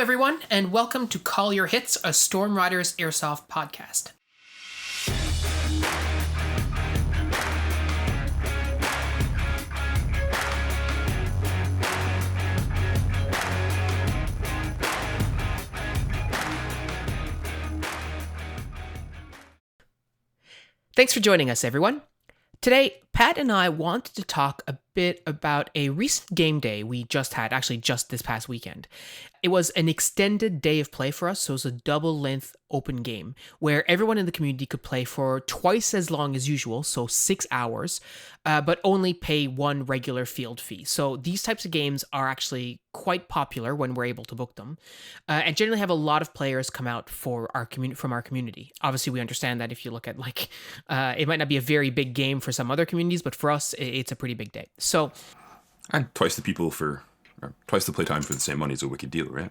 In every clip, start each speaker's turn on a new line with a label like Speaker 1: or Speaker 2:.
Speaker 1: everyone, and welcome to Call Your Hits, a Storm Riders Airsoft podcast. Thanks for joining us, everyone. Today, Pat and I wanted to talk a bit about a recent game day we just had, actually just this past weekend. It was an extended day of play for us, so it was a double-length open game where everyone in the community could play for twice as long as usual, so 6 hours, but only pay one regular field fee. So these types of games are actually quite popular when we're able to book them, and generally have a lot of players come out for from our community. Obviously, we understand that if you look at it might not be a very big game for some other communities, but for us, it's a pretty big day. So,
Speaker 2: and twice the playtime for the same money is a wicked deal, right?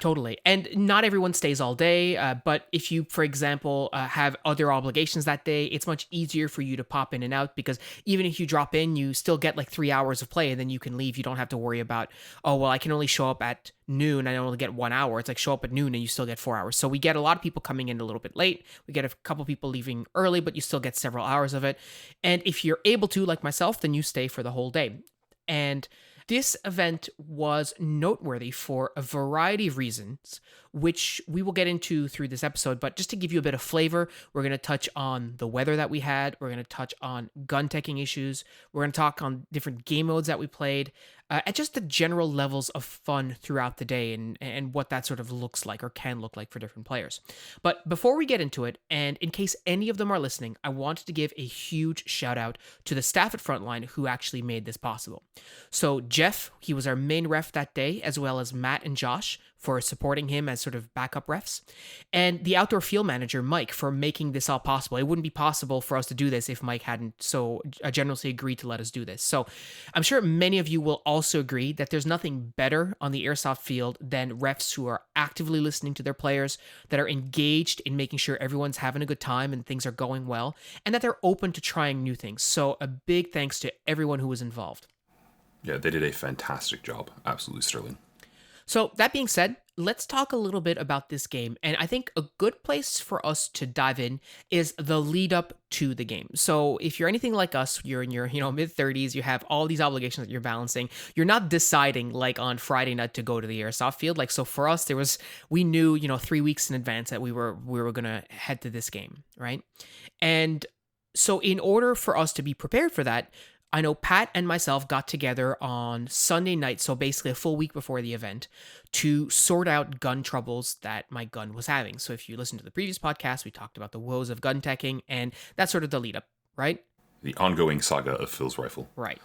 Speaker 1: Totally. And not everyone stays all day, but if you, for example, have other obligations that day, it's much easier for you to pop in and out, because even if you drop in, you still get 3 hours of play and then you can leave. You don't have to worry about, I can only show up at noon. I only get 1 hour. It's show up at noon and you still get 4 hours. So we get a lot of people coming in a little bit late. We get a couple people leaving early, but you still get several hours of it. And if you're able to, like myself, then you stay for the whole day. And this event was noteworthy for a variety of reasons, which we will get into through this episode. But just to give you a bit of flavor, we're going to touch on the weather that we had. We're going to touch on gun teching issues. We're going to talk on different game modes that we played, and just the general levels of fun throughout the day and what that sort of looks like or can look like for different players. But before we get into it, and in case any of them are listening, I wanted to give a huge shout out to the staff at Frontline who actually made this possible. So Jeff, he was our main ref that day, as well as Matt and Josh for supporting him as sort of backup refs, and the outdoor field manager, Mike, for making this all possible. It wouldn't be possible for us to do this if Mike hadn't so generously agreed to let us do this. So I'm sure many of you will also agree that there's nothing better on the airsoft field than refs who are actively listening to their players, that are engaged in making sure everyone's having a good time and things are going well, and that they're open to trying new things. So a big thanks to everyone who was involved.
Speaker 2: Yeah, they did a fantastic job. Absolutely sterling.
Speaker 1: So that being said, let's talk a little bit about this game. And I think a good place for us to dive in is the lead up to the game. So if you're anything like us, you're in your mid-30s, you have all these obligations that you're balancing. You're not deciding on Friday night to go to the airsoft field. So for us, we knew 3 weeks in advance that we were going to head to this game, right? And so in order for us to be prepared for that, I know Pat and myself got together on Sunday night, so basically a full week before the event, to sort out gun troubles that my gun was having. So if you listen to the previous podcast, we talked about the woes of gun teching, and that's sort of the lead up, right?
Speaker 2: The ongoing saga of Phil's rifle.
Speaker 1: Right.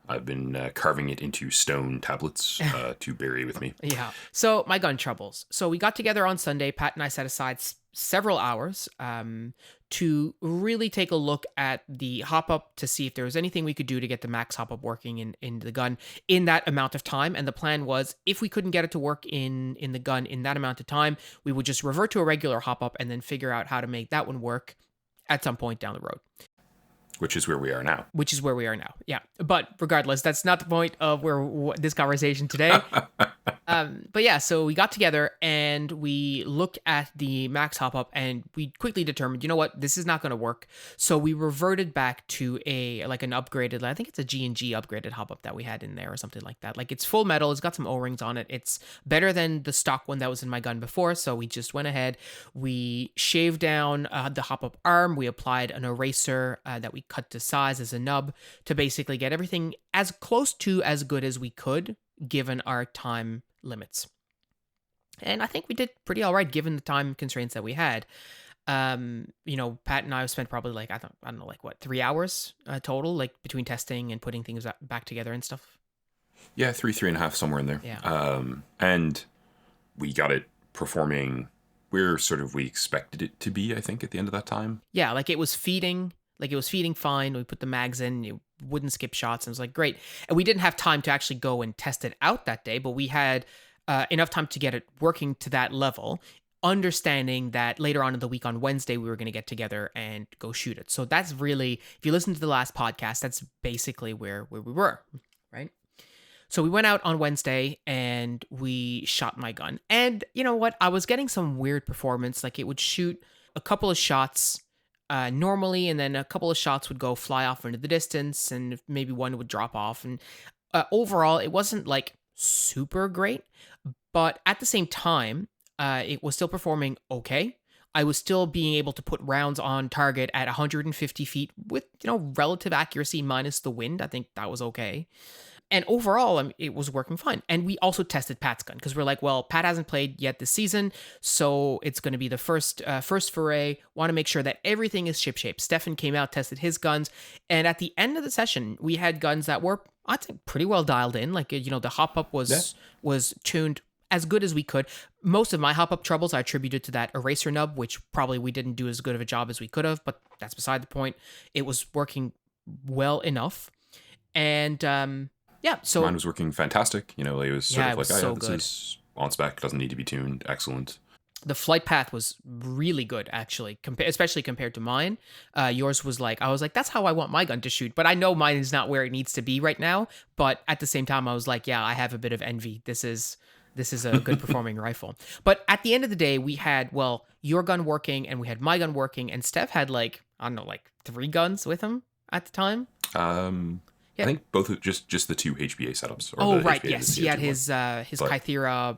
Speaker 2: I've been carving it into stone tablets to bury with me.
Speaker 1: Yeah. So my gun troubles. So we got together on Sunday. Pat and I set aside several hours to really take a look at the hop-up to see if there was anything we could do to get the max hop-up working in the gun in that amount of time. And the plan was, if we couldn't get it to work in the gun in that amount of time, we would just revert to a regular hop-up and then figure out how to make that one work at some point down the road.
Speaker 2: Which is where we are now. Yeah. But regardless, that's not the point of this conversation today. But yeah, so we got together and we looked at the max hop-up and we quickly determined, this is not going to work. So we reverted back to an upgraded, I think it's a G&G upgraded hop-up that we had in there or something like that. It's full metal, it's got some O-rings on it. It's better than the stock one that was in my gun before. So we just went ahead, we shaved down the hop-up arm, we applied an eraser that we cut to size as a nub to basically get everything as close to as good as we could given our time limits. And I think we did pretty all right given the time constraints that we had. Pat and I spent probably 3 hours total, between testing and putting things back together and stuff. Yeah, 3.5, somewhere in there.
Speaker 1: Yeah.
Speaker 2: And we got it performing where we expected it to be, I think, at the end of that time.
Speaker 1: Yeah, it was feeding fine. We put the mags in, it wouldn't skip shots, and it was great. And we didn't have time to actually go and test it out that day, but we had enough time to get it working to that level, understanding that later on in the week on Wednesday, we were going to get together and go shoot it. So that's really, if you listen to the last podcast, that's basically where we were, right? So we went out on Wednesday and we shot my gun. And you know what? I was getting some weird performance. Like it would shoot a couple of shots normally, and then a couple of shots would go fly off into the distance, and maybe one would drop off. And overall, it wasn't like super great, but at the same time, it was still performing okay. I was still being able to put rounds on target at 150 feet with, relative accuracy minus the wind. I think that was okay. And overall, it was working fine. And we also tested Pat's gun because we're like, well, Pat hasn't played yet this season, so it's going to be the first foray. Want to make sure that everything is shipshape. Stefan came out, tested his guns, and at the end of the session, we had guns that were, I'd say, pretty well dialed in. Like, the hop up was tuned as good as we could. Most of my hop up troubles I attributed to that eraser nub, which probably we didn't do as good of a job as we could have, but that's beside the point. It was working well enough, and yeah, so
Speaker 3: mine was working fantastic. It was sort of like,
Speaker 1: so
Speaker 3: this
Speaker 1: good.
Speaker 3: is on spec, doesn't need to be tuned. Excellent.
Speaker 1: The flight path was really good, actually, especially compared to mine. Yours was like, I was like, that's how I want my gun to shoot, but I know mine is not where it needs to be right now. But at the same time, I was like, yeah, I have a bit of envy. This is a good performing rifle. But at the end of the day, we had, your gun working and we had my gun working, and Steph had like 3 guns with him at the time.
Speaker 3: I think both of just the 2 HBA setups.
Speaker 1: Oh, right. Yes. He had his Kythera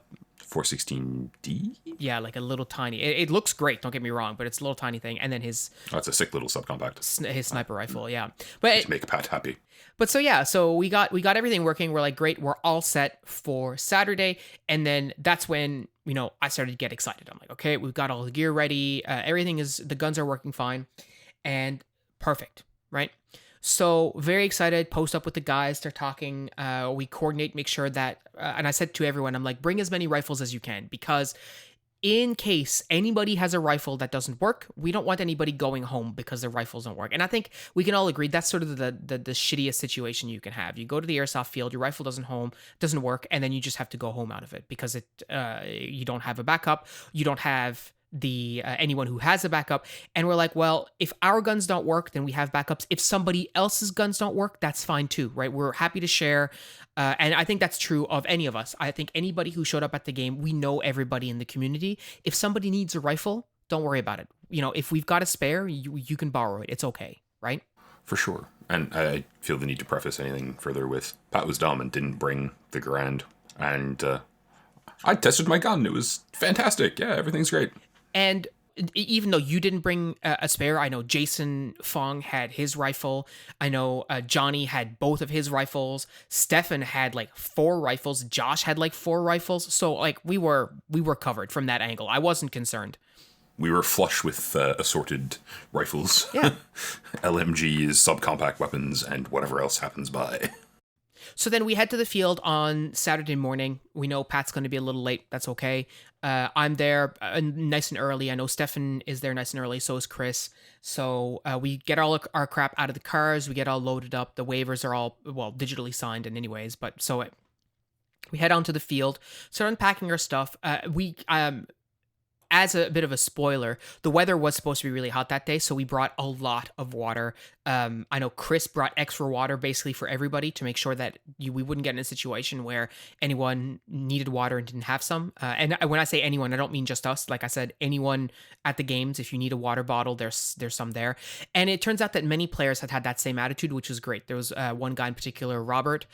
Speaker 3: 416D?
Speaker 1: Yeah, like a little tiny. It looks great, don't get me wrong, but it's a little tiny thing. And then his...
Speaker 3: Oh, it's a sick little subcompact.
Speaker 1: His sniper rifle, yeah. But
Speaker 3: to make Pat happy.
Speaker 1: But so we got everything working. We're like, great, we're all set for Saturday. And then that's when, I started to get excited. I'm like, okay, we've got all the gear ready. The guns are working fine. And perfect, right? So very excited, post up with the guys, start talking, we coordinate, make sure that, and I said to everyone, I'm like, bring as many rifles as you can, because in case anybody has a rifle that doesn't work, we don't want anybody going home because their rifles don't work. And I think we can all agree that's sort of the shittiest situation you can have. You go to the airsoft field, your rifle doesn't work, and then you just have to go home out of it because you don't have a backup, you don't have anyone who has a backup. And we're like, well, if our guns don't work, then we have backups. If somebody else's guns don't work, that's fine too, right? We're happy to share. And I think that's true of any of us. I think anybody who showed up at the game, we know everybody in the community. If somebody needs a rifle, don't worry about it. If we've got a spare, you can borrow it. It's okay, right?
Speaker 3: For sure. And I feel the need to preface anything further with Pat was dumb and didn't bring the Garand. And I tested my gun. It was fantastic. Yeah, everything's great.
Speaker 1: And even though you didn't bring a spare, I know Jason Fong had his rifle. I know Johnny had both of his rifles. Stefan had like 4 rifles. Josh had like 4 rifles. So like we were covered from that angle. I wasn't concerned.
Speaker 3: We were flush with assorted rifles.
Speaker 1: Yeah.
Speaker 3: LMGs, subcompact weapons, and whatever else happens by.
Speaker 1: So then we head to the field on Saturday morning. We know Pat's going to be a little late. That's okay. I'm there nice and early. I know Stefan is there nice and early. So is Chris. So we get all our crap out of the cars. We get all loaded up. The waivers are all, digitally signed in anyways. But so we head onto the field, start unpacking our stuff. As a bit of a spoiler, the weather was supposed to be really hot that day, so we brought a lot of water. I know Chris brought extra water basically for everybody to make sure that we wouldn't get in a situation where anyone needed water and didn't have some. And when I say anyone, I don't mean just us. Like I said, anyone at the games, if you need a water bottle, there's some there. And it turns out that many players had that same attitude, which was great. There was one guy in particular, Robert.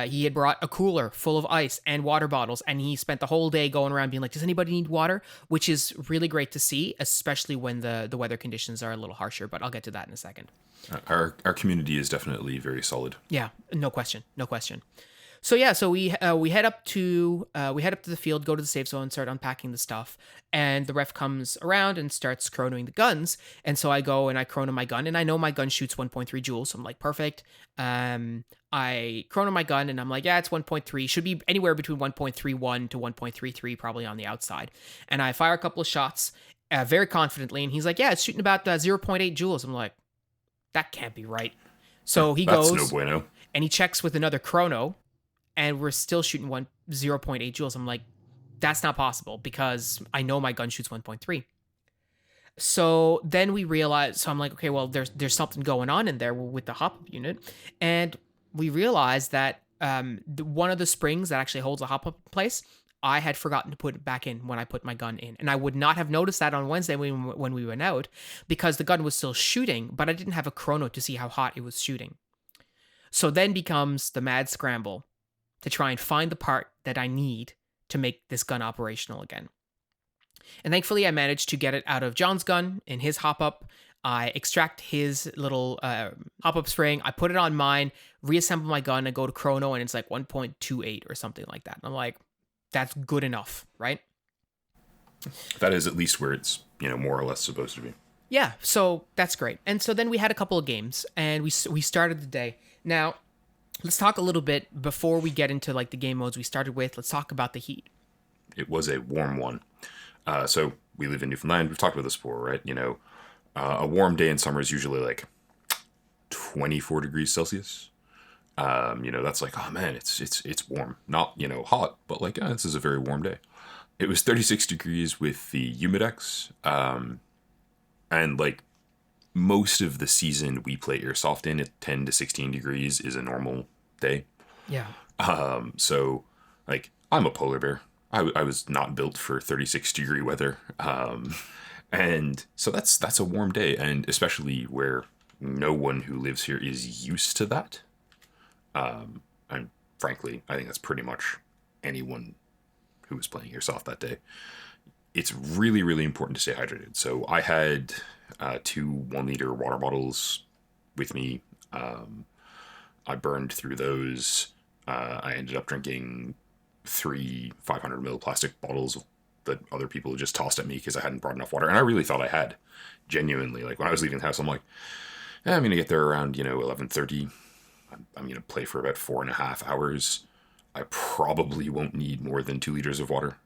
Speaker 1: He had brought a cooler full of ice and water bottles, and he spent the whole day going around being like, does anybody need water? Which is really great to see, especially when the weather conditions are a little harsher, but I'll get to that in a second.
Speaker 3: Our community is definitely very solid.
Speaker 1: Yeah, no question. So yeah, so we head up to the field, go to the safe zone, start unpacking the stuff, and the ref comes around and starts chronoing the guns. And so I go and I chrono my gun, and I know my gun shoots 1.3 joules, so I'm like, perfect. I chrono my gun, and I'm like, yeah, it's 1.3, should be anywhere between 1.31 to 1.33, probably on the outside. And I fire a couple of shots very confidently, and he's like, yeah, it's shooting about 0.8 joules. I'm like, that can't be right. So he
Speaker 3: That's
Speaker 1: goes,
Speaker 3: no bueno.
Speaker 1: And he checks with another chrono, and we're still shooting 0.8 joules. I'm like, that's not possible because I know my gun shoots 1.3. So then we realize, so I'm like, okay, well, there's something going on in there with the hop unit. And we realize that one of the springs that actually holds a hop up in place, I had forgotten to put it back in when I put my gun in. And I would not have noticed that on Wednesday when we went out, because the gun was still shooting, but I didn't have a chrono to see how hot it was shooting. So then becomes the mad scramble to try and find the part that I need to make this gun operational again. And thankfully, I managed to get it out of John's gun in his hop-up. I extract his little hop-up spring. I put it on mine, reassemble my gun, and go to chrono, and it's like 1.28 or something like that. And I'm like, that's good enough, right?
Speaker 3: That is at least where it's, more or less supposed to be.
Speaker 1: Yeah, so that's great. And so then we had a couple of games, and we started the day. Now, let's talk a little bit before we get into like the game modes we started with. Let's talk about the heat.
Speaker 3: It was a warm one. So we live in Newfoundland. We've talked about this before, right? A warm day in summer is usually like 24 degrees Celsius. That's like, oh man, it's warm. Not, hot, but like, this is a very warm day. It was 36 degrees with the Humidex. And like most of the season we play airsoft in at 10 to 16 degrees is a normal day.
Speaker 1: Yeah.
Speaker 3: So like I'm a polar bear. I was not built for 36 degree weather. And so that's a warm day. And especially where no one who lives here is used to that. And frankly, I think that's pretty much anyone who was playing airsoft that day. It's really, really important to stay hydrated. So I had 2 1-liter water bottles with me. I burned through those. I ended up drinking 3 500 ml plastic bottles that other people just tossed at me because I hadn't brought enough water. And I really thought I had. Genuinely. Like when I was leaving the house, I'm like, I'm going to get there around, 11:30. I'm going to play for about 4.5 hours. I probably won't need more than 2 liters of water.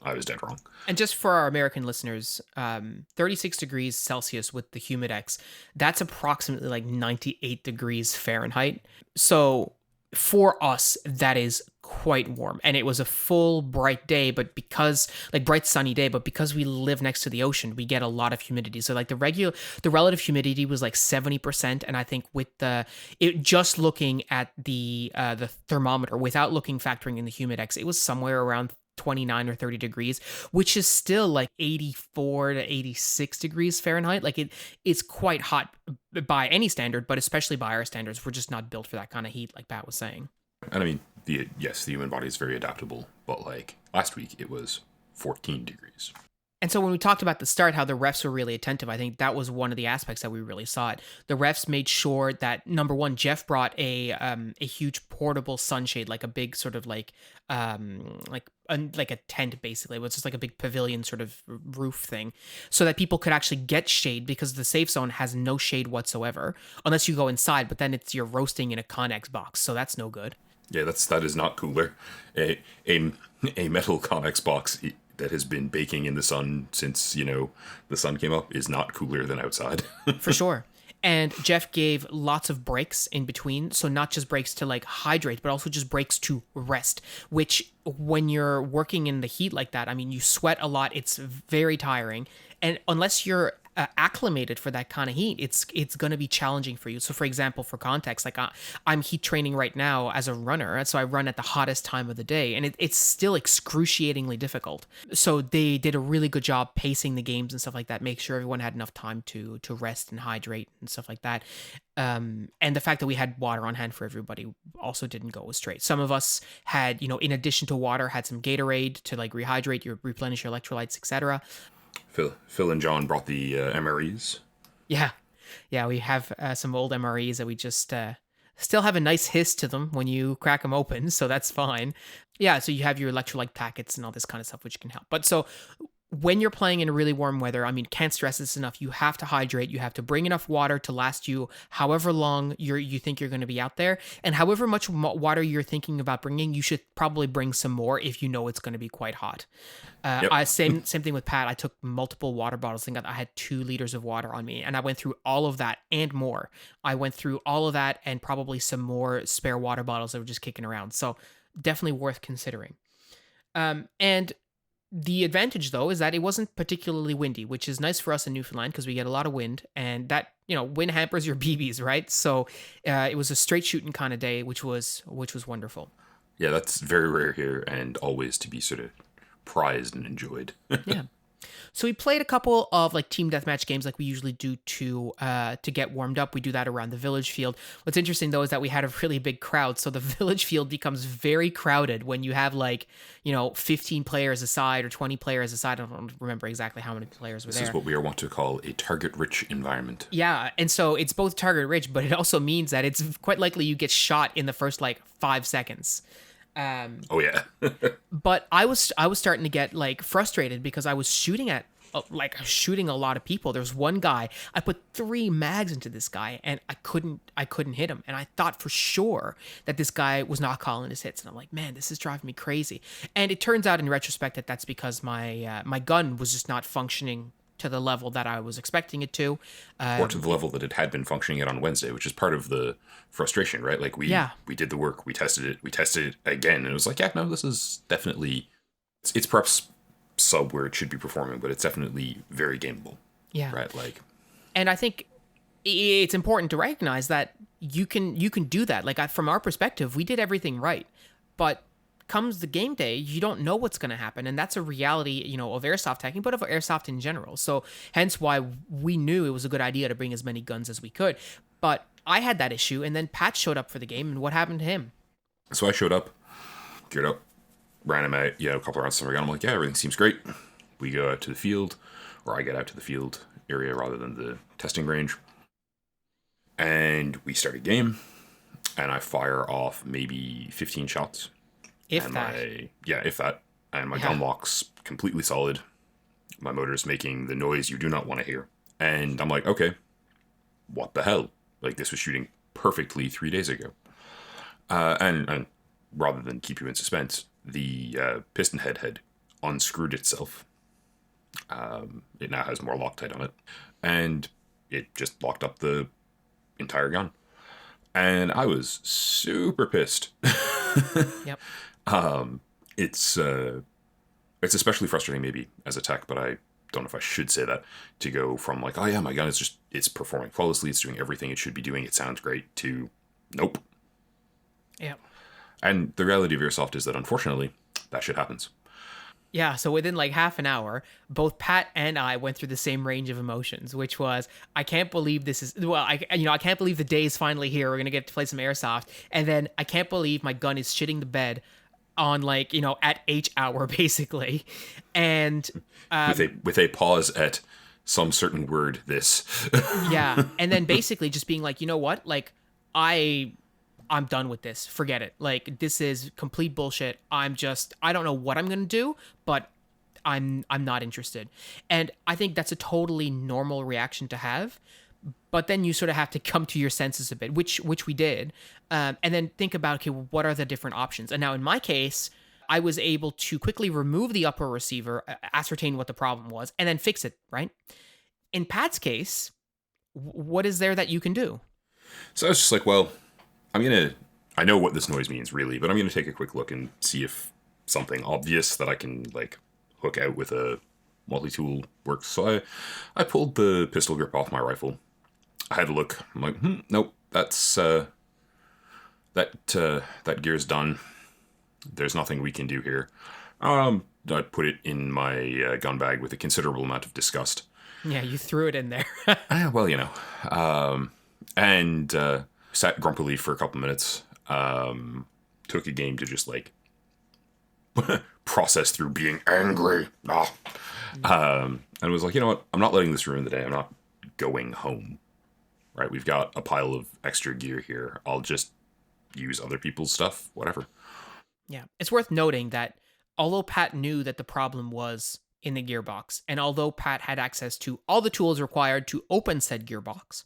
Speaker 3: I was dead wrong.
Speaker 1: And just for our American listeners, 36 degrees Celsius with the Humidex, that's approximately like 98 degrees Fahrenheit. So for us, that is quite warm. And it was a full bright day, but bright sunny day, but because we live next to the ocean, we get a lot of humidity. So like the relative humidity was like 70%. And I think with just looking at the thermometer without factoring in the Humidex, it was somewhere around 29 or 30 degrees, which is still like 84 to 86 degrees Fahrenheit. Like it's quite hot by any standard, but especially by our standards. We're just not built for that kind of heat, like Pat was saying.
Speaker 3: And I mean, the human body is very adaptable, but like last week it was 14 degrees.
Speaker 1: And so when we talked about the start, how the refs were really attentive, I think that was one of the aspects that we really saw it. The refs made sure that, number one, Jeff brought a huge portable sunshade, like a big sort of like a tent, basically. It was just like a big pavilion sort of roof thing, so that people could actually get shade, because the safe zone has no shade whatsoever, unless you go inside, but then you're roasting in a Connex box, so that's no good.
Speaker 3: Yeah, that is not cooler. A metal Connex box that has been baking in the sun since, the sun came up is not cooler than outside.
Speaker 1: For sure. And Jeff gave lots of breaks in between. So not just breaks to like hydrate, but also just breaks to rest, which when you're working in the heat like that, I mean, you sweat a lot. It's very tiring. And unless you're acclimated for that kind of heat, it's going to be challenging for you. So for example, for context, like I'm heat training right now as a runner, and so I run at the hottest time of the day, and it's still excruciatingly difficult. So they did a really good job pacing the games and stuff like that, make sure everyone had enough time to rest and hydrate and stuff like that. And the fact that we had water on hand for everybody also didn't go straight. Some of us had, in addition to water, had some Gatorade to like rehydrate, replenish your electrolytes, etc.
Speaker 3: Phil and John brought the MREs.
Speaker 1: Yeah, we have some old MREs that we just still have a nice hiss to them when you crack them open, so that's fine. Yeah, so you have your electrolyte packets and all this kind of stuff, which can help. But so when you're playing in really warm weather, I mean, can't stress this enough. You have to hydrate. You have to bring enough water to last you however long you think you're going to be out there. And however much water you're thinking about bringing, you should probably bring some more if you know it's going to be quite hot. Yep. Same thing with Pat. I took multiple water bottles. I think I had 2 liters of water on me, and I went through all of that and more. I went through all of that and probably some more spare water bottles that were just kicking around. So definitely worth considering. And The advantage, though, is that it wasn't particularly windy, which is nice for us in Newfoundland because we get a lot of wind, and that wind hampers your BBs, right? So it was a straight shooting kind of day, which was wonderful.
Speaker 3: Yeah, that's very rare here and always to be sort of prized and enjoyed.
Speaker 1: Yeah. So we played a couple of like team deathmatch games like we usually do to get warmed up. We do that around the village field. What's interesting though is that we had a really big crowd, so the village field becomes very crowded when you have 15 players aside or 20 players aside. I don't remember exactly how many players were
Speaker 3: This
Speaker 1: there.
Speaker 3: is what we are wont to call a target-rich environment.
Speaker 1: Yeah, and so it's both target rich, but it also means that it's quite likely you get shot in the first 5 seconds.
Speaker 3: Oh yeah.
Speaker 1: But I was starting to get frustrated because I was shooting at shooting a lot of people. There's one guy, I put 3 mags into this guy and I couldn't hit him, and I thought for sure that this guy was not calling his hits, and I'm like, man, this is driving me crazy. And it turns out in retrospect that that's because my gun was just not functioning to the level that I was expecting it to.
Speaker 3: Or to the level that it had been functioning at on Wednesday, which is part of the frustration, right? Like we did the work, we tested it again, and it was like, yeah, no, this is definitely, it's perhaps sub where it should be performing, but it's definitely very gameable.
Speaker 1: Yeah.
Speaker 3: Right. Like,
Speaker 1: and I think it's important to recognize that you can do that. From our perspective, we did everything right, but comes the game day, you don't know what's going to happen, and that's a reality, of airsoft hacking, but of airsoft in general. So hence why we knew it was a good idea to bring as many guns as we could. But I had that issue, and then Pat showed up for the game, and what happened to him?
Speaker 3: So I showed up, geared up, ran him out, a couple of rounds of gun. I'm like, yeah, everything seems great. We go out to the field, or I get out to the field area rather than the testing range, and we start a game, and I fire off maybe 15 shots.
Speaker 1: If that.
Speaker 3: And my gun lock's completely solid. My motor's making the noise you do not want to hear. And I'm like, okay, what the hell? Like, this was shooting perfectly 3 days ago. And rather than keep you in suspense, the piston head had unscrewed itself. It now has more Loctite on it. And it just locked up the entire gun. And I was super pissed.
Speaker 1: Yep.
Speaker 3: It's especially frustrating maybe as a tech, but I don't know if I should say that, to go from like, oh yeah, my gun is it's performing flawlessly, it's doing everything it should be doing, it sounds great, to nope.
Speaker 1: Yeah.
Speaker 3: And the reality of airsoft is that unfortunately that shit happens.
Speaker 1: Yeah, so within half an hour, both Pat and I went through the same range of emotions, which was, I can't believe this is, I can't believe the day is finally here. We're going to get to play some airsoft. And then I can't believe my gun is shitting the bed on at H hour, basically. And
Speaker 3: with a pause at some certain word, this.
Speaker 1: Yeah. And then basically just being like, you know what? I'm done with this. Forget it. This is complete bullshit. I don't know what I'm going to do, but I'm not interested. And I think that's a totally normal reaction to have. But then you sort of have to come to your senses a bit, which we did. And then think about, okay, what are the different options? And now in my case, I was able to quickly remove the upper receiver, ascertain what the problem was, and then fix it, right? In Pat's case, what is there that you can do?
Speaker 3: So I was just like, well, I know what this noise means really, but I'm going to take a quick look and see if something obvious that I can hook out with a multi-tool works. So I pulled the pistol grip off my rifle. I had a look. I'm like, nope, that's that gear's done. There's nothing we can do here. I put it in my gun bag with a considerable amount of disgust.
Speaker 1: Yeah, you threw it in there.
Speaker 3: Well, and sat grumpily for a couple minutes. Took a game to just process through being angry. And was like, you know what? I'm not letting this ruin the day. I'm not going home. Right? We've got a pile of extra gear here. I'll just use other people's stuff. Whatever.
Speaker 1: Yeah. It's worth noting that although Pat knew that the problem was in the gearbox, and although Pat had access to all the tools required to open said gearbox,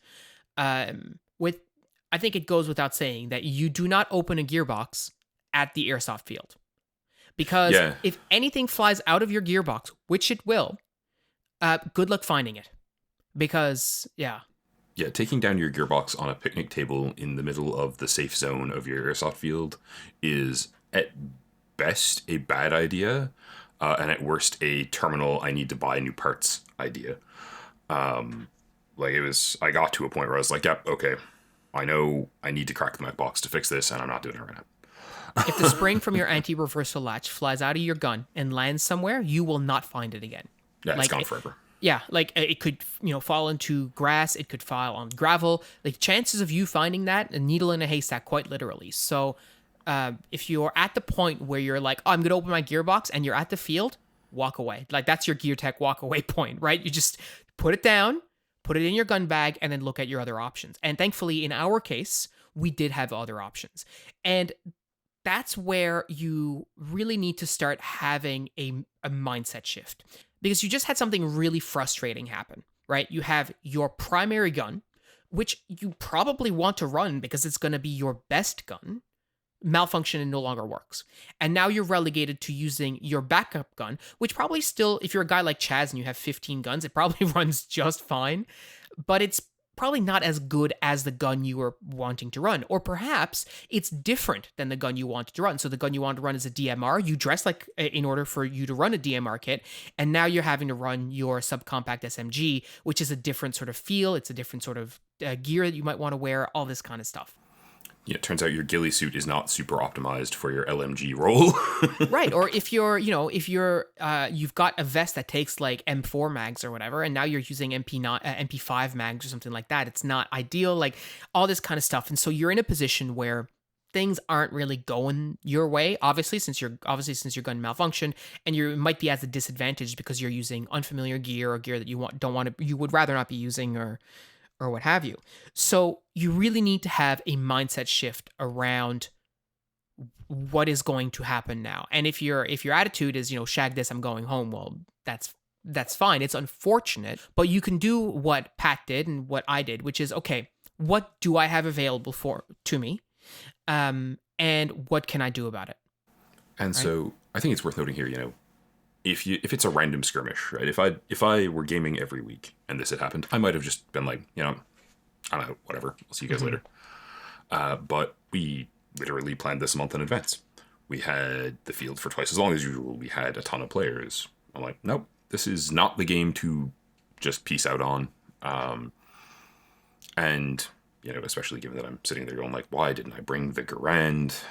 Speaker 1: I think it goes without saying that you do not open a gearbox at the airsoft field. Because if anything flies out of your gearbox, which it will, good luck finding it. Because, yeah,
Speaker 3: taking down your gearbox on a picnic table in the middle of the safe zone of your airsoft field is, at best, a bad idea. and at worst a terminal I need to buy new parts idea. I got to a point where I was like, yep, okay, I know I need to crack the mech box to fix this, and I'm not doing it right now.
Speaker 1: If the spring from your anti-reversal latch flies out of your gun and lands somewhere, you will not find it again.
Speaker 3: Yeah, it's gone forever.
Speaker 1: Yeah, like it could, fall into grass. It could fall on gravel. Like chances of you finding that, a needle in a haystack, quite literally. So if you're at the point where you're like, oh, I'm going to open my gearbox and you're at the field, walk away. Like that's your gear tech walk away point, right? You just put it down, put it in your gun bag, and then look at your other options. And thankfully, in our case, we did have other options. And that's where you really need to start having a mindset shift, because you just had something really frustrating happen, right? You have your primary gun, which you probably want to run because it's going to be your best gun, malfunction and no longer works. And now you're relegated to using your backup gun, which probably still, if you're a guy like Chaz and you have 15 guns, it probably runs just fine, but it's probably not as good as the gun you were wanting to run. Or perhaps it's different than the gun you wanted to run. So the gun you wanted to run is a DMR. You dress like in order for you to run a DMR kit, and now you're having to run your subcompact SMG, which is a different sort of feel. It's a different sort of gear that you might want to wear, all this kind of stuff.
Speaker 3: Yeah, it turns out your ghillie suit is not super optimized for your LMG role.
Speaker 1: Right. Or if you're, you've got a vest that takes like M4 mags or whatever, and now you're using MP5 mags or something like that. It's not ideal, like all this kind of stuff. And so you're in a position where things aren't really going your way, obviously, since your gun malfunctioned, and you might be at a disadvantage because you're using unfamiliar gear or gear that you would rather not be using or what have you. So you really need to have a mindset shift around what is going to happen now. And if your attitude is, shag this, I'm going home, well, that's fine. It's unfortunate, but you can do what Pat did and what I did, which is, okay, what do I have available to me? And what can I do about it?
Speaker 3: And right? So I think it's worth noting here, if it's a random skirmish, right? If I were gaming every week and this had happened, I might have just been like, I'm out, whatever. I'll see you guys later. But we literally planned this a month in advance. We had the field for twice as long as usual. We had a ton of players. I'm like, nope, this is not the game to just peace out on. And especially given that I'm sitting there going like, why didn't I bring the Garand?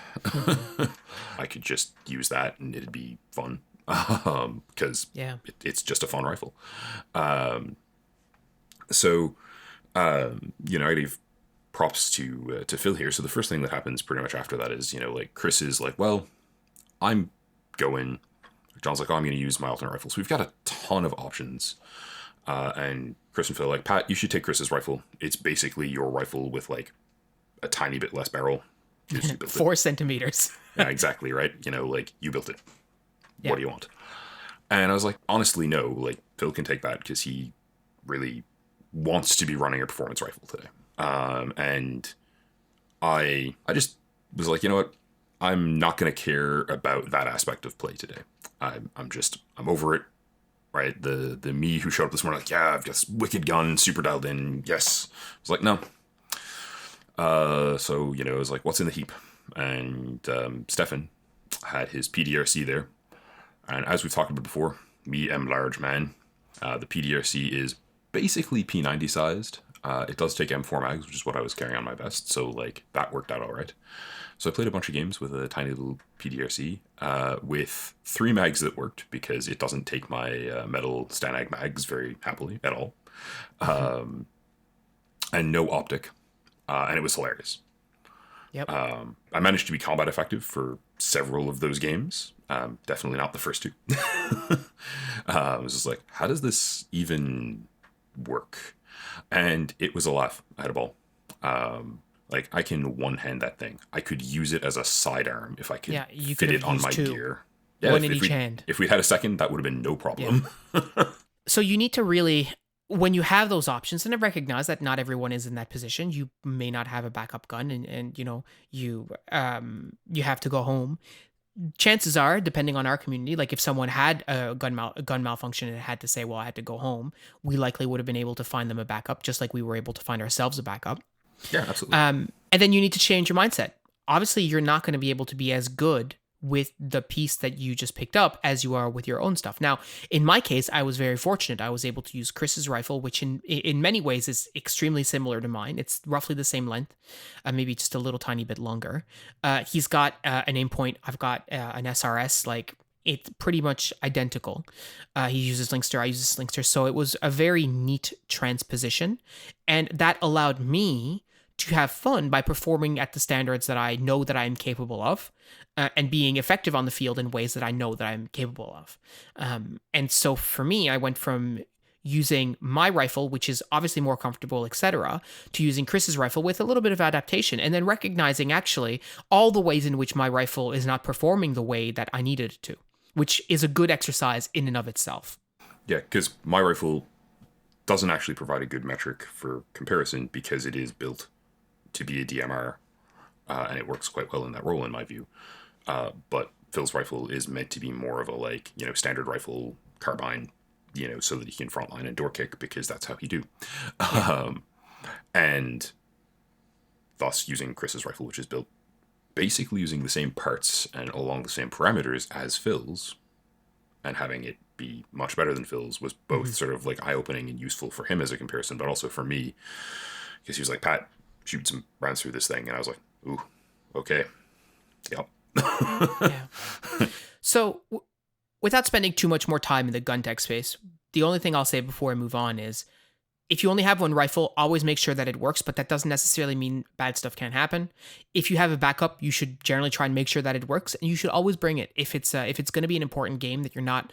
Speaker 3: I could just use that and it'd be fun. Because it's just a fun rifle. So I gave props to Phil here. So the first thing that happens pretty much after that is, Chris is like, well, I'm going. John's like, oh, I'm going to use my alternate rifle. So we've got a ton of options. And Chris and Phil are like, Pat, you should take Chris's rifle. It's basically your rifle with like a tiny bit less barrel.
Speaker 1: 4 centimeters.
Speaker 3: Yeah, exactly. Right. You built it. What do you want? And I was like, honestly, no, like Phil can take that because he really wants to be running a performance rifle today. And I just was like, you know what? I'm not going to care about that aspect of play today. I'm over it. Right. The me who showed up this morning, like, yeah, I've got this wicked gun, super dialed in. Yes. I was like, no. So, it was like, what's in the heap? And Stefan had his PDRC there. And as we've talked about before, me am large man. The PDRC is basically P90 sized. It does take M4 mags, which is what I was carrying on my vest. So like that worked out all right. So I played a bunch of games with a tiny little PDRC with 3 mags that worked because it doesn't take my metal Stanag mags very happily at all. And no optic. And it was hilarious.
Speaker 1: Yep.
Speaker 3: I managed to be combat effective for several of those games. Definitely not the first 2. I was just like, how does this even work? And it was a laugh. I had a ball. Like I can one-hand that thing. I could use it as a sidearm if I could fit it on my gear. Yeah,
Speaker 1: one in each hand.
Speaker 3: If we had a second, that would have been no problem.
Speaker 1: Yeah. So you need to really, when you have those options, and I recognize that not everyone is in that position. You may not have a backup gun, and you have to go home. Chances are, depending on our community, like if someone had a gun malfunction and had to say, well, I had to go home, we likely would have been able to find them a backup, just like we were able to find ourselves a backup.
Speaker 3: Yeah, absolutely.
Speaker 1: And then you need to change your mindset. Obviously, you're not going to be able to be as good with the piece that you just picked up as you are with your own stuff. Now, in my case, I was very fortunate. I was able to use Chris's rifle, which in many ways is extremely similar to mine. It's roughly the same length, maybe just a little tiny bit longer. He's got an aim point. I've got an SRS. Like, it's pretty much identical. He uses Linkster, I use Linkster. So it was a very neat transposition. And that allowed me to have fun by performing at the standards that I know that I'm capable of, and being effective on the field in ways that I know that I'm capable of. And so for me, I went from using my rifle, which is obviously more comfortable, etc., to using Chris's rifle with a little bit of adaptation, and then recognizing actually all the ways in which my rifle is not performing the way that I needed it to, which is a good exercise in and of itself.
Speaker 3: Yeah, because my rifle doesn't actually provide a good metric for comparison because it is built to be a DMR, and it works quite well in that role, in my view. But Phil's rifle is meant to be more of a, like, standard rifle carbine, so that he can frontline and door kick, because that's how he do. And thus using Chris's rifle, which is built basically using the same parts and along the same parameters as Phil's, and having it be much better than Phil's, was both sort of like eye-opening and useful for him as a comparison, but also for me, because he was like, Pat, shoot some rounds through this thing. And I was like, ooh, okay. Yep.
Speaker 1: Yeah. So without spending too much more time in the gun tech space, the only thing I'll say before I move on is, if you only have one rifle, always make sure that it works, but that doesn't necessarily mean bad stuff can't happen. If you have a backup, you should generally try and make sure that it works, and you should always bring it. If it's going to be an important game that you're not,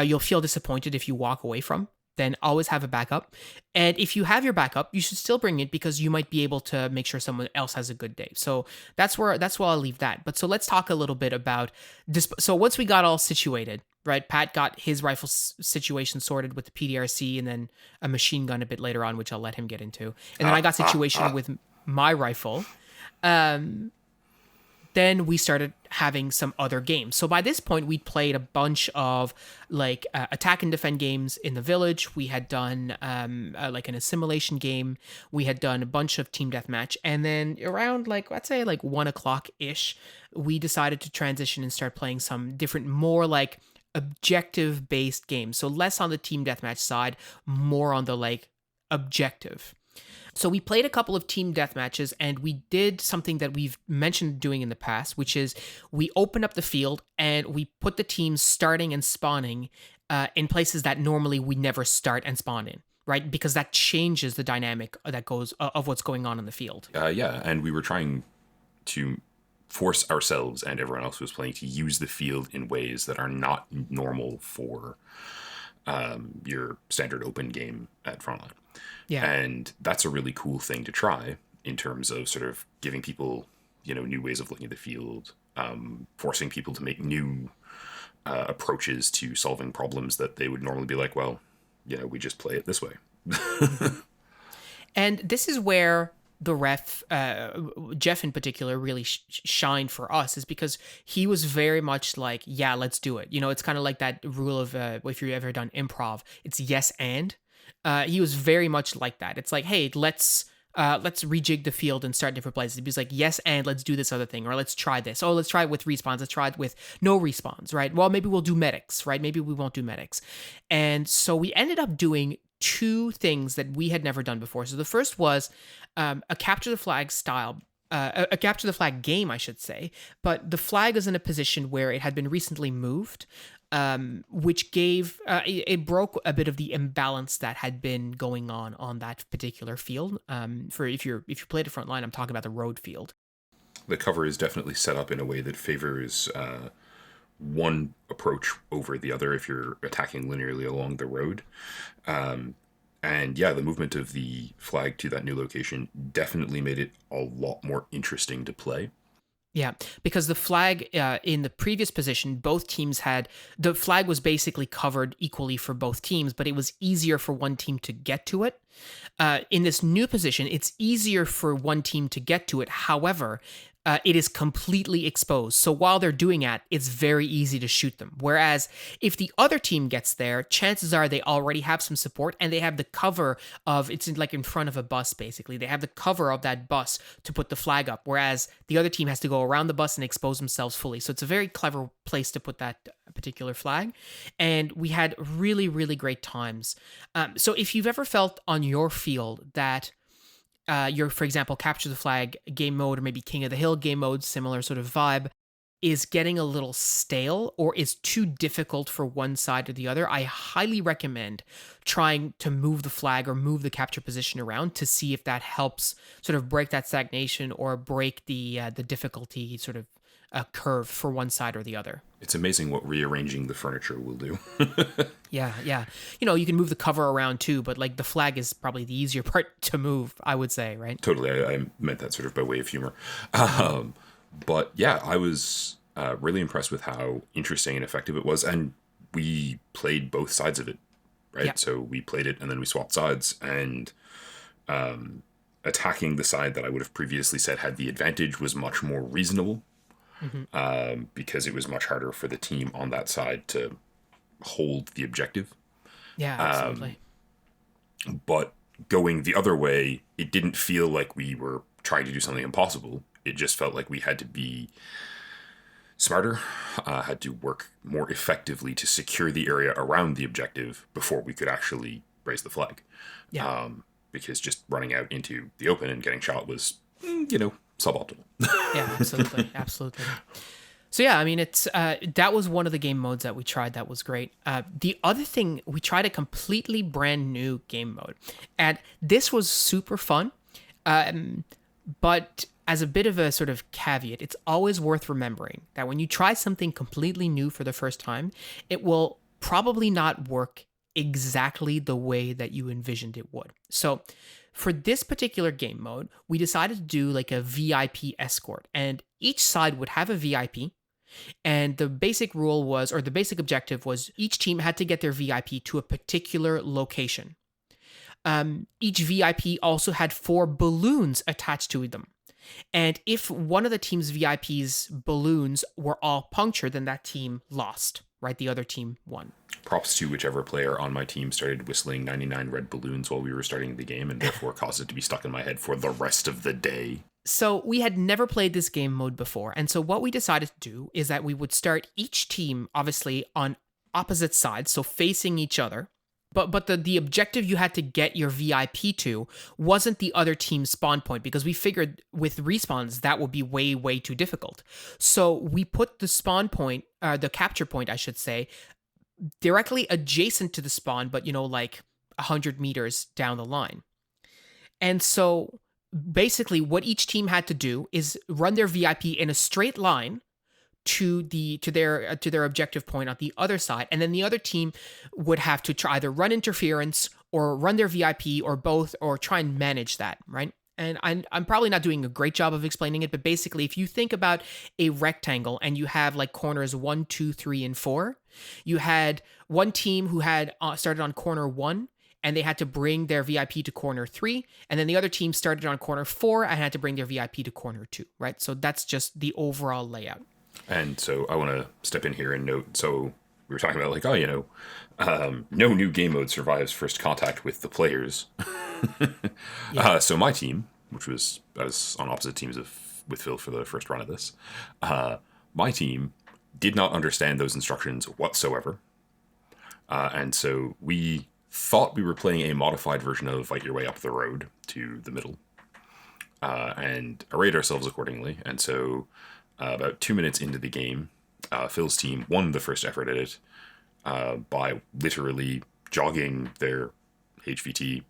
Speaker 1: you'll feel disappointed if you walk away from, then always have a backup. And if you have your backup, you should still bring it, because you might be able to make sure someone else has a good day. So that's where I'll leave that. But so let's talk a little bit about this. So once we got all situated, right? Pat got his rifle situation sorted with the PDRC and then a machine gun a bit later on, which I'll let him get into. And then I got situation with my rifle. Then we started having some other games. So by this point, we'd played a bunch of like attack and defend games in the village. We had done like an assimilation game. We had done a bunch of team deathmatch. And then around like, let's say like 1 o'clock-ish, we decided to transition and start playing some different, more like objective-based games. So less on the team deathmatch side, more on the like objective. So we played a couple of team deathmatches, and we did something that we've mentioned doing in the past, which is we opened up the field and we put the teams starting and spawning in places that normally we never start and spawn in, right? Because that changes the dynamic that goes of what's going on in the field.
Speaker 3: Yeah, and we were trying to force ourselves and everyone else who was playing to use the field in ways that are not normal for your standard open game at Frontline.
Speaker 1: Yeah.
Speaker 3: And that's a really cool thing to try in terms of sort of giving people, new ways of looking at the field, forcing people to make new approaches to solving problems that they would normally be like, well, we just play it this way.
Speaker 1: And this is where the ref, Jeff in particular, really shined for us, is because he was very much like, yeah, let's do it. It's kind of like that rule of if you've ever done improv, it's yes and. He was very much like that. It's like, hey, let's rejig the field and start different places. He was like, yes, and let's do this other thing, or let's try this. Oh, let's try it with respawns. Let's try it with no respawns, right? Well, maybe we'll do medics, right? Maybe we won't do medics. And so we ended up doing 2 things that we had never done before. So the first was a capture the flag style, a capture the flag game, I should say. But the flag is in a position where it had been recently moved, which gave it broke a bit of the imbalance that had been going on that particular field. For if you played a Frontline, I'm talking about the road field.
Speaker 3: The cover is definitely set up in a way that favors one approach over the other if you're attacking linearly along the road. And yeah, the movement of the flag to that new location definitely made it a lot more interesting to play.
Speaker 1: Yeah, because the flag in the previous position, both teams had, the flag was basically covered equally for both teams, but it was easier for one team to get to it. In this new position, it's easier for one team to get to it. However, it is completely exposed. So while they're doing that, it's very easy to shoot them. Whereas if the other team gets there, chances are they already have some support and they have the cover of, it's like in front of a bus, basically. They have the cover of that bus to put the flag up, whereas the other team has to go around the bus and expose themselves fully. So it's a very clever place to put that particular flag. And we had really, really great times. So if you've ever felt on your field that your, for example, capture the flag game mode or maybe King of the Hill game mode, similar sort of vibe, is getting a little stale or is too difficult for one side or the other, I highly recommend trying to move the flag or move the capture position around to see if that helps sort of break that stagnation or break the difficulty sort of curve for one side or the other.
Speaker 3: It's amazing what rearranging the furniture will do.
Speaker 1: Yeah. You can move the cover around too, but like the flag is probably the easier part to move, I would say, right?
Speaker 3: Totally. I meant that sort of by way of humor. But yeah, I was really impressed with how interesting and effective it was. And we played both sides of it, right?
Speaker 1: Yeah.
Speaker 3: So we played it and then we swapped sides. And attacking the side that I would have previously said had the advantage was much more reasonable. Because it was much harder for the team on that side to hold the objective.
Speaker 1: Yeah, absolutely.
Speaker 3: But going the other way, it didn't feel like we were trying to do something impossible. It just felt like we had to be smarter, had to work more effectively to secure the area around the objective before we could actually raise the flag.
Speaker 1: Yeah.
Speaker 3: Because just running out into the open and getting shot was, suboptimal.
Speaker 1: Yeah, absolutely. So yeah, I mean, it's that was one of the game modes that we tried that was great. The other thing, we tried a completely brand new game mode, and this was super fun. But as a bit of a sort of caveat, it's always worth remembering that when you try something completely new for the first time, it will probably not work exactly the way that you envisioned it would. So for this particular game mode, we decided to do like a VIP escort, and each side would have a VIP. And the basic rule was, or the basic objective was, each team had to get their VIP to a particular location. Each VIP also had 4 balloons attached to them. And if one of the team's VIP's balloons were all punctured, then that team lost, right? The other team won.
Speaker 3: Props to whichever player on my team started whistling 99 red balloons while we were starting the game and therefore caused it to be stuck in my head for the rest of the day.
Speaker 1: So we had never played this game mode before. And so what we decided to do is that we would start each team, obviously, on opposite sides, so facing each other. But the objective you had to get your VIP to wasn't the other team's spawn point, because we figured with respawns that would be way, way too difficult. So we put the spawn point, the capture point, I should say, directly adjacent to the spawn, but like 100 meters down the line. And so basically what each team had to do is run their VIP in a straight line to their objective point on the other side, and then the other team would have to try either run interference or run their VIP or both, or try and manage that, right? And I'm probably not doing a great job of explaining it, but basically, if you think about a rectangle and you have like corners 1, 2, 3, and 4, you had one team who had started on corner 1, and they had to bring their VIP to corner 3, and then the other team started on corner 4 and had to bring their VIP to corner 2, right? So that's just the overall layout.
Speaker 3: And so I want to step in here and note, so we were talking about like, no new game mode survives first contact with the players.
Speaker 1: Yeah.
Speaker 3: So my team, I was on opposite teams with Phil for the first run of this, my team did not understand those instructions whatsoever. And so we thought we were playing a modified version of Fight Your Way Up the Road to the Middle, and arrayed ourselves accordingly. And so about 2 minutes into the game, Phil's team won the first effort at it by literally jogging their HVT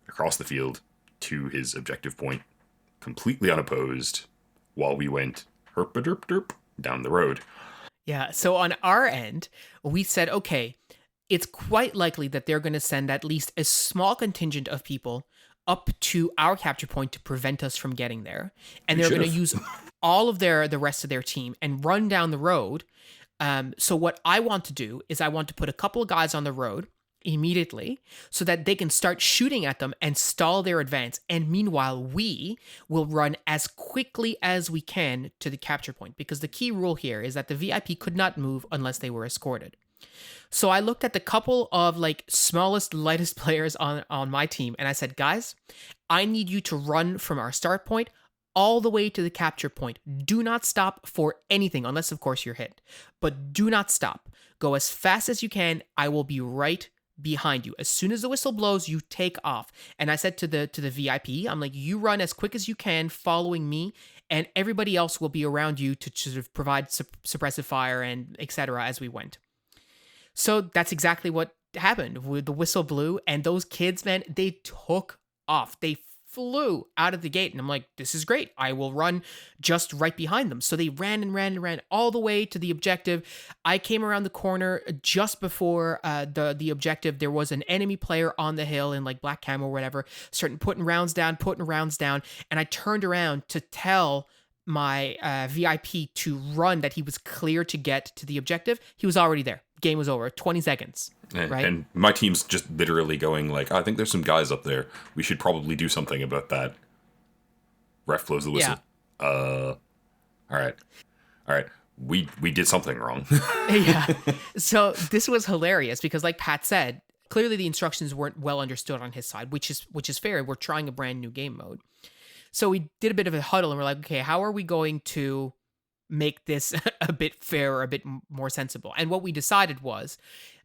Speaker 3: across the field to his objective point, completely unopposed, while we went herp-a-derp-derp down the road.
Speaker 1: Yeah, so on our end, we said, okay, it's quite likely that they're going to send at least a small contingent of people up to our capture point to prevent us from getting there. And they're going to use all of the rest of their team and run down the road. So what I want to do is I want to put a couple of guys on the road immediately so that they can start shooting at them and stall their advance. And meanwhile, we will run as quickly as we can to the capture point, because the key rule here is that the VIP could not move unless they were escorted. So I looked at the couple of like smallest, lightest players on my team, and I said, guys, I need you to run from our start point all the way to the capture point. Do not stop for anything, unless of course you're hit. But do not stop. Go as fast as you can. I will be right behind you. As soon as the whistle blows, you take off. And I said to the VIP, I'm like, you run as quick as you can following me, and everybody else will be around you to sort of provide suppressive fire and etc. as we went. So that's exactly what happened. With the whistle blew, and those kids, man, they took off. They flew out of the gate, and I'm like, this is great. I will run just right behind them. So they ran and ran and ran all the way to the objective. I came around the corner just before the objective. There was an enemy player on the hill in like black camo or whatever, starting putting rounds down, and I turned around to tell my VIP to run, that he was clear to get to the objective. He was already there. Game was over. 20 seconds. Right?
Speaker 3: And my team's just literally going like, I think there's some guys up there. We should probably do something about that. Ref blows the whistle.
Speaker 1: Yeah.
Speaker 3: All right. We did something wrong.
Speaker 1: Yeah. So this was hilarious because, like Pat said, clearly the instructions weren't well understood on his side, which is fair. We're trying a brand new game mode. So we did a bit of a huddle, and we're like, okay, how are we going to make this a bit fairer, a bit more sensible? And what we decided was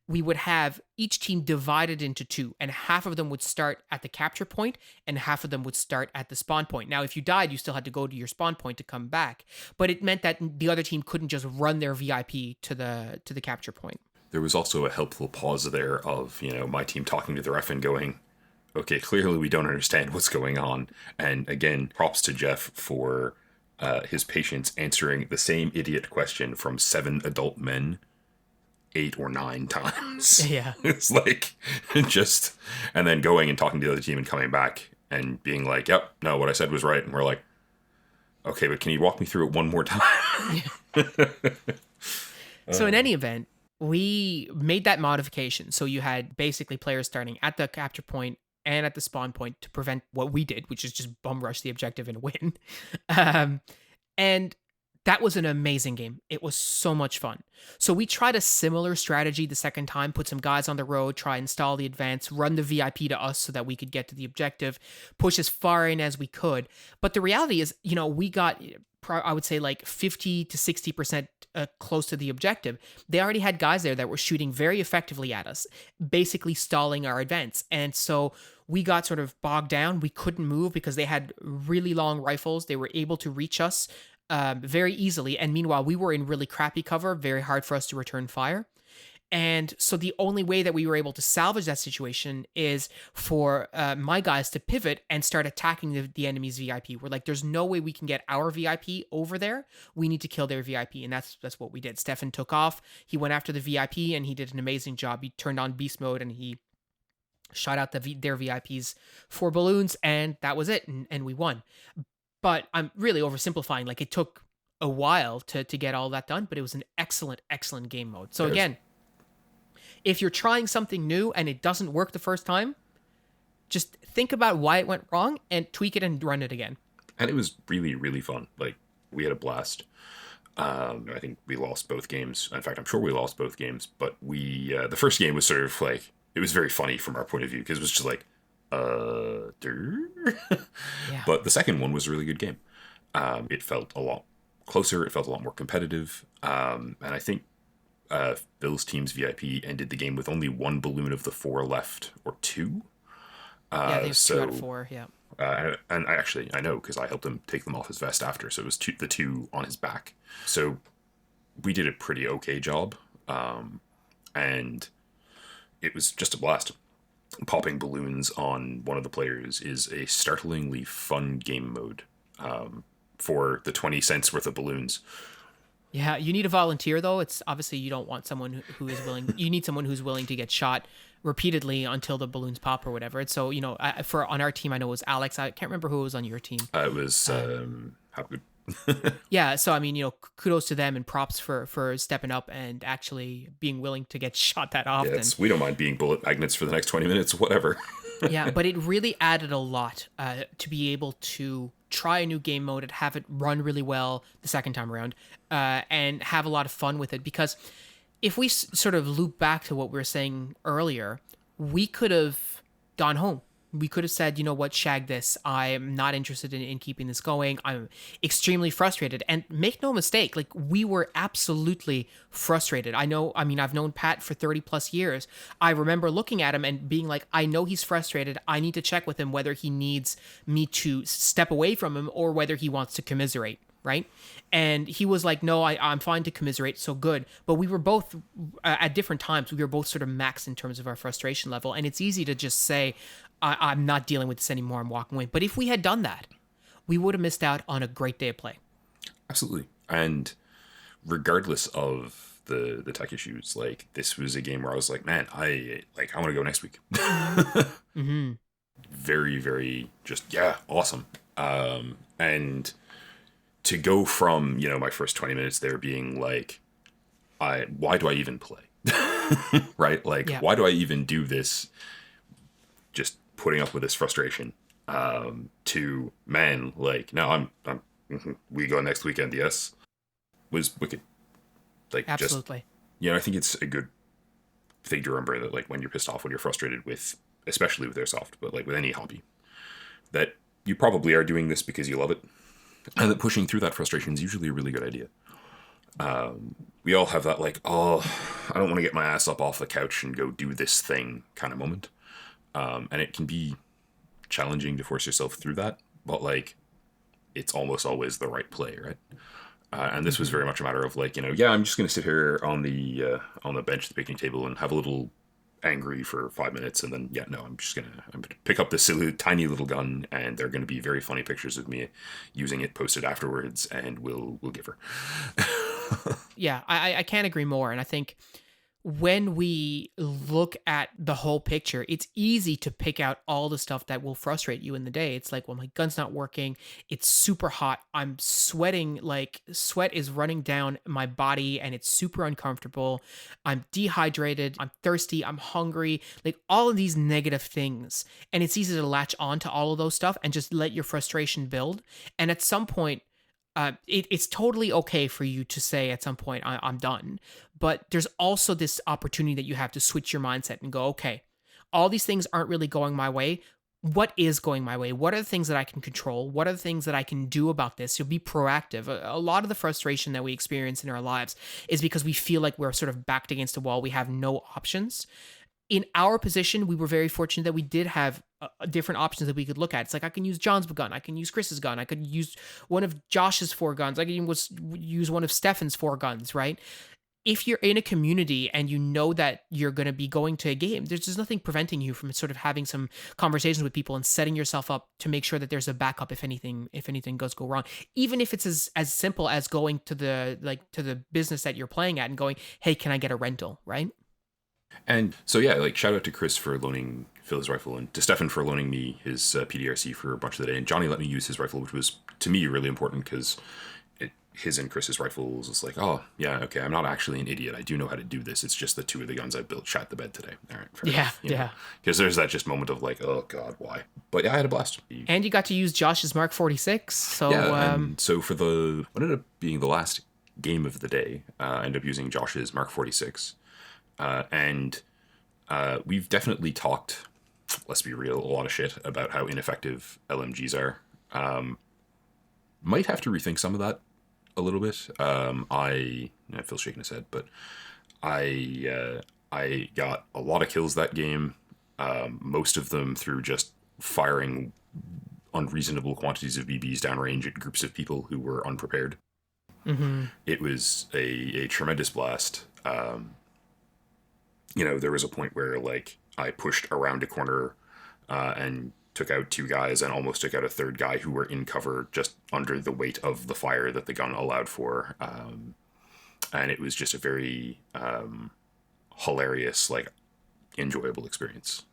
Speaker 1: we would have each team divided into two, and half of them would start at the capture point and half of them would start at the spawn point. Now, if you died, you still had to go to your spawn point to come back, but it meant that the other team couldn't just run their VIP to the capture point.
Speaker 3: There was also a helpful pause there of, my team talking to the ref and going, okay, clearly we don't understand what's going on. And again, props to Jeff for his patience answering the same idiot question from 7 adult men 8 or 9 times.
Speaker 1: Yeah.
Speaker 3: It's like, and then going and talking to the other team and coming back and being like, yep, no, what I said was right. And we're like, okay, but can you walk me through it one more time?
Speaker 1: So in any event, we made that modification. So you had basically players starting at the capture point and at the spawn point to prevent what we did, which is just bum rush the objective and win. And that was an amazing game. It was so much fun. So we tried a similar strategy the second time, put some guys on the road, try and install the advance, run the VIP to us so that we could get to the objective, push as far in as we could. But the reality is, we got, I would say, like 50 to 60% close to the objective. They already had guys there that were shooting very effectively at us, basically stalling our advance. And so we got sort of bogged down. We couldn't move because they had really long rifles. They were able to reach us very easily. And meanwhile, we were in really crappy cover, very hard for us to return fire. And so the only way that we were able to salvage that situation is for my guys to pivot and start attacking the enemy's VIP. We're like, there's no way we can get our VIP over there. We need to kill their VIP. And that's what we did. Stefan took off. He went after the VIP and he did an amazing job. He turned on beast mode and he shot out their VIPs 4 balloons, and that was it. And we won. But I'm really oversimplifying. Like, it took a while to get all that done, but it was an excellent, excellent game mode. So again, if you're trying something new and it doesn't work the first time, just think about why it went wrong and tweak it and run it again.
Speaker 3: And it was really, really fun. Like, we had a blast. I think we lost both games. In fact, I'm sure we lost both games. But the first game was sort of like, it was very funny from our point of view because it was just like, yeah. But the second one was a really good game. It felt a lot closer. It felt a lot more competitive. And I think Bill's team's VIP ended the game with only 1 balloon of the 4 left, or 2.
Speaker 1: Yeah, they have 2 out of 4, yeah.
Speaker 3: And I know because I helped him take them off his vest after, so it was the 2 on his back. So we did a pretty okay job, and it was just a blast. Popping balloons on one of the players is a startlingly fun game mode for the 20 cents worth of balloons.
Speaker 1: Yeah, you need a volunteer, though. It's obviously you don't want someone who is willing. You need someone who's willing to get shot repeatedly until the balloons pop or whatever. And so, on our team, I know it was Alex. I can't remember who was on your team.
Speaker 3: It was
Speaker 1: Yeah, so I mean, kudos to them and props for stepping up and actually being willing to get shot that
Speaker 3: Yeah,
Speaker 1: often.
Speaker 3: we don't mind being bullet magnets for the next 20 minutes, whatever.
Speaker 1: Yeah, but it really added a lot to be able to try a new game mode and have it run really well the second time around, and have a lot of fun with it. Because if we sort of loop back to what we were saying earlier, we could have gone home. We could have said, you know what, shag this. I am not interested in keeping this going. I'm extremely frustrated. And make no mistake, like, we were absolutely frustrated. I mean, I've known Pat for 30 plus years. I remember looking at him and being like, I know he's frustrated. I need to check with him whether he needs me to step away from him or whether he wants to commiserate. Right. And he was like, no, I'm fine to commiserate. So good. But we were both at different times. We were both sort of maxed in terms of our frustration level. And it's easy to just say, I'm not dealing with this anymore. I'm walking away. But if we had done that, we would have missed out on a great day of play.
Speaker 3: Absolutely. And regardless of the tech issues, like, this was a game where I was like, man, I want to go next week.
Speaker 1: Mm-hmm.
Speaker 3: Very, very just, yeah, awesome. And to go from, my first 20 minutes there being like, why do I even play? Right? Like,
Speaker 1: Yeah.
Speaker 3: why do I even do this? Just putting up with this frustration. To, man, like, no, I'm we go next weekend, yes, was wicked. Like,
Speaker 1: Absolutely.
Speaker 3: just, I think it's a good thing to remember that, like, when you're pissed off, when you're frustrated with, especially with airsoft, but like with any hobby, that you probably are doing this because you love it, and that pushing through that frustration is usually a really good idea. We all have that, like, oh, I don't want to get my ass up off the couch and go do this thing kind of moment. And it can be challenging to force yourself through that, but, like, it's almost always the right play, right? And this was very much a matter of, like, yeah, I'm just going to sit here on the bench at the picnic table and have a little angry for 5 minutes, and then, yeah, no, I'm gonna pick up this silly tiny little gun, and there are going to be very funny pictures of me using it posted afterwards, and we'll give her.
Speaker 1: Yeah, I can't agree more. And I think when we look at the whole picture, it's easy to pick out all the stuff that will frustrate you in the day. It's like, well, my gun's not working. It's super hot. I'm sweating, like, sweat is running down my body and it's super uncomfortable. I'm dehydrated. I'm thirsty. I'm hungry. Like, all of these negative things. And it's easy to latch on to all of those stuff and just let your frustration build. And at some point, it's totally okay for you to say at some point, I'm done. But there's also this opportunity that you have to switch your mindset and go, okay, all these things aren't really going my way. What is going my way? What are the things that I can control? What are the things that I can do about this? You'll be proactive. A lot of the frustration that we experience in our lives is because we feel like we're sort of backed against a wall. We have no options. In our position, we were very fortunate that we did have different options that we could look at. It's like, I can use John's gun, I can use Chris's gun, I could use one of Josh's 4 guns, I could even use one of Stefan's 4 guns, right? If you're in a community and you know that you're going to be going to a game, there's just nothing preventing you from sort of having some conversations with people and setting yourself up to make sure that there's a backup if anything does go wrong. Even if it's as simple as going to the business that you're playing at and going, hey, can I get a rental, right?
Speaker 3: And so, yeah, like, shout out to Chris for loaning Phil his rifle, and to Stefan for loaning me his PDRC for a bunch of the day. And Johnny let me use his rifle, which was, to me, really important, because his and Chris's rifles was like, oh, yeah, okay, I'm not actually an idiot. I do know how to do this. It's just the 2 of the guns I built shot the bed today. All right, fair enough,
Speaker 1: yeah.
Speaker 3: Because there's that just moment of, like, oh, God, why? But, yeah, I had a blast.
Speaker 1: And you got to use Josh's Mark 46. So,
Speaker 3: yeah, and so for what ended up being the last game of the day, I ended up using Josh's Mark 46. And we've definitely talked, let's be real, a lot of shit about how ineffective LMGs are. Might have to rethink some of that a little bit. Phil's shaking his head, but I got a lot of kills that game, most of them through just firing unreasonable quantities of BBs downrange at groups of people who were unprepared.
Speaker 1: Mm-hmm.
Speaker 3: It was a tremendous blast. There was a point where, like, I pushed around a corner and took out 2 guys and almost took out a 3rd guy who were in cover just under the weight of the fire that the gun allowed for. And it was just a very hilarious, like, enjoyable experience.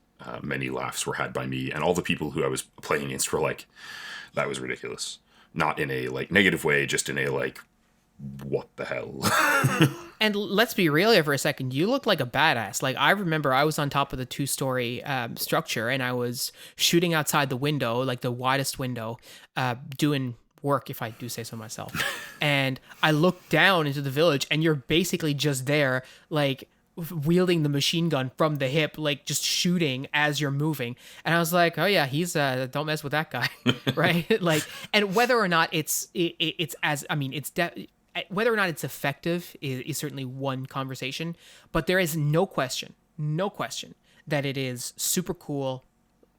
Speaker 3: Many laughs were had by me, and all the people who I was playing against were like, that was ridiculous. not in a like negative way, just in a like, what the hell?
Speaker 1: And let's be real here for a second. You look like a badass. Like, I remember I was on top of the 2-story structure, and I was shooting outside the window, like the widest window, doing work, if I do say so myself. And I looked down into the village, and you're basically just there, like wielding the machine gun from the hip, like just shooting as you're moving. And I was like, oh yeah, he's don't mess with that guy. Right? Like, and whether or not it's as, I mean, whether or not it's effective is certainly one conversation, but there is no question that it is super cool.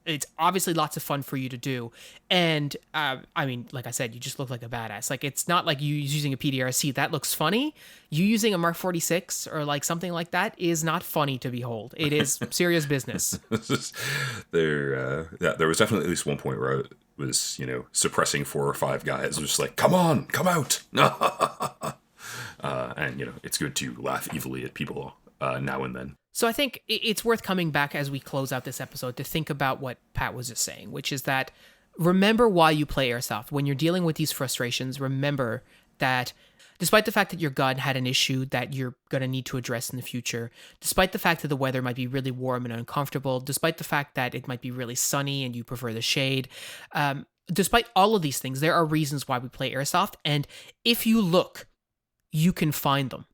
Speaker 1: It's obviously lots of fun for you to do. And I mean, like I said, you just look like a badass. Like, it's not like you using a PDRC. That looks funny. You using a Mark 46 or like something like that is not funny to behold. It is serious business.
Speaker 3: There was definitely at least one point where I was, suppressing 4 or 5 guys. I was just like, come on, come out. And, it's good to laugh evilly at people now and then.
Speaker 1: So I think it's worth coming back as we close out this episode to think about what Pat was just saying, which is that remember why you play airsoft. When you're dealing with these frustrations, remember that despite the fact that your gun had an issue that you're going to need to address in the future, despite the fact that the weather might be really warm and uncomfortable, despite the fact that it might be really sunny and you prefer the shade, despite all of these things, there are reasons why we play airsoft. And if you look, you can find them.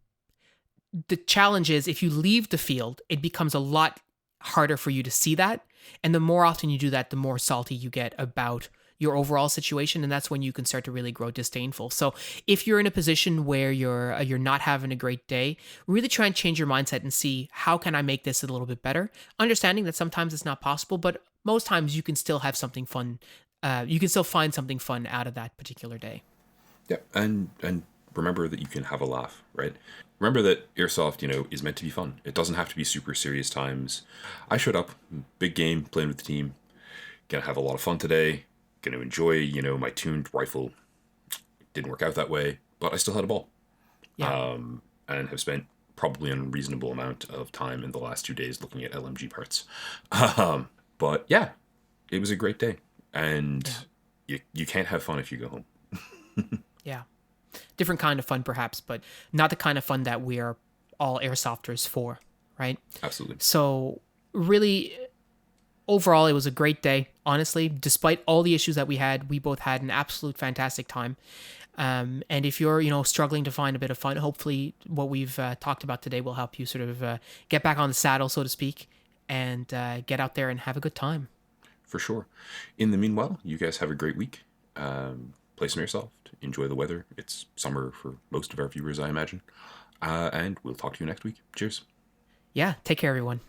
Speaker 1: The challenge is if you leave the field, it becomes a lot harder for you to see that. And the more often you do that, the more salty you get about your overall situation. And that's when you can start to really grow disdainful. So if you're in a position where you're not having a great day, really try and change your mindset and see, how can I make this a little bit better? Understanding that sometimes it's not possible, but most times you can still have something fun. You can still find something fun out of that particular day.
Speaker 3: Yeah. And remember that you can have a laugh, right? Remember that airsoft, is meant to be fun. It doesn't have to be super serious times. I showed up, big game, playing with the team. Gonna have a lot of fun today. Gonna enjoy, my tuned rifle. Didn't work out that way, but I still had a ball.
Speaker 1: Yeah.
Speaker 3: And have spent probably an unreasonable amount of time in the last 2 days looking at LMG parts. But yeah, it was a great day. And you can't have fun if you go home.
Speaker 1: Yeah. Different kind of fun, perhaps, but not the kind of fun that we are all airsofters for, right?
Speaker 3: Absolutely.
Speaker 1: So really, overall, it was a great day. Honestly, despite all the issues that we had, we both had an absolute fantastic time. And if you're, struggling to find a bit of fun, hopefully what we've talked about today will help you sort of get back on the saddle, so to speak, and get out there and have a good time.
Speaker 3: For sure. In the meanwhile, you guys have a great week. Play some airsoft. Enjoy the weather. It's summer for most of our viewers, I imagine. And we'll talk to you next week. Cheers.
Speaker 1: Yeah, take care, everyone.